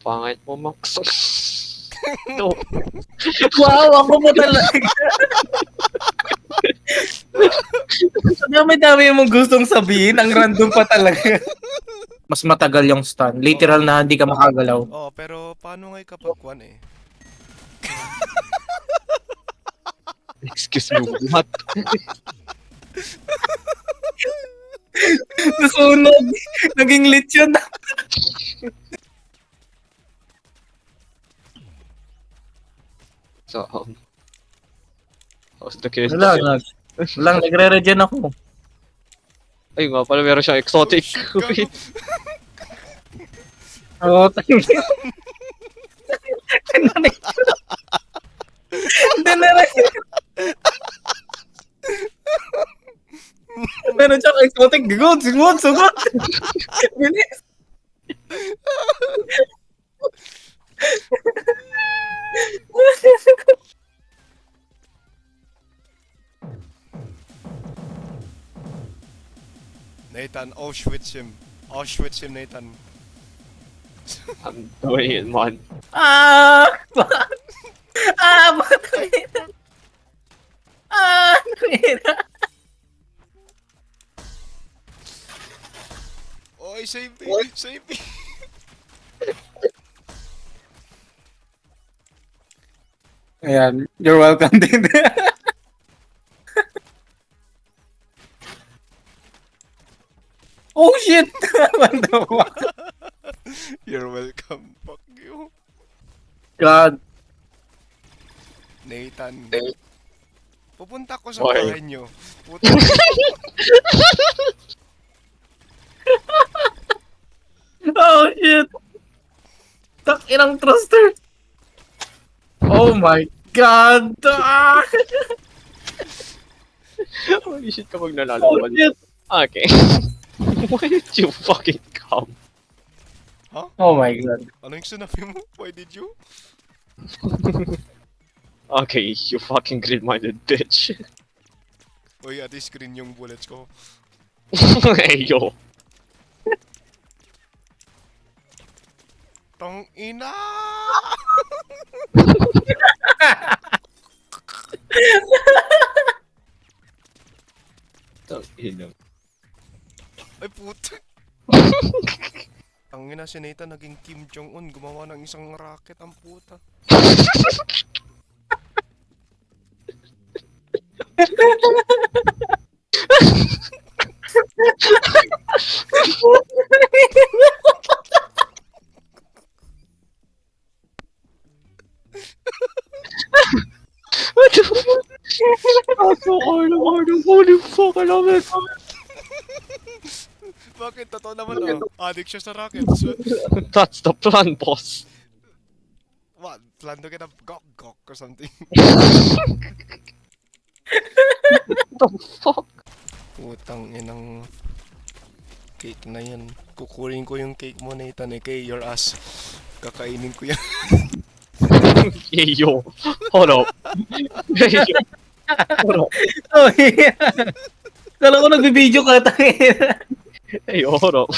Pangit mo, Max. No. Wow, ako mo talaga. Dami-dami mong gustong sabihin, ang random pa talaga. Mas matagal yung stun. Literal na hindi ka makagalaw. Oh, pero paano nga kapag kwan eh? Excuse me, what? Nasunog. Naging lit yun. So, how's the case? Wala, nagre-regen ako. Ay nga pala, meron siyang exotic. Gago. Oo, tayo. Hindi na rin. Meron siyang exotic. Gagod, sugot. Bilis. Nathan, Auschwitz him. Auschwitz him, Nathan. I'm doing it, man. Ah! Bakit? Nangina. Oy, save me! Save me! Ayan, you're welcome din. Oh shit! What the fuck? You're welcome. Fuck you. God. Nathan. Pupunta ko sa Boy. bahay nyo. Puta. Oh shit! Tak inang thruster! Oh my god! Ah! Holy shit kapag Oh nalalaman. shit! Okay. Why did you fucking come? Oh my god. Ano yung sinabi mo? Why did you? Okay, you fucking grid-minded bitch. Uy, at least green yung bullets ko. Hey, yo. Tong ina! Ay puta. Ang ina si Nathan naging Kim Jong-un, gumawa ng isang rocket ang puta. What the fuck? That's so hard, holy fuck, I love it. Bakit? Totoo naman addict siya sa rockets. That's the plan, boss. What? Plan to get a gok or something? The fuck? Putang inang cake na yan. Kukurin ko yung cake mo, Nathan, kay your ass. Kakainin ko yan. Hey, yo. Hold up. Hey, yo. Hold up. Oh yeah! Kala ko nagbibideo ka, tangina. Hey, yo, hold up.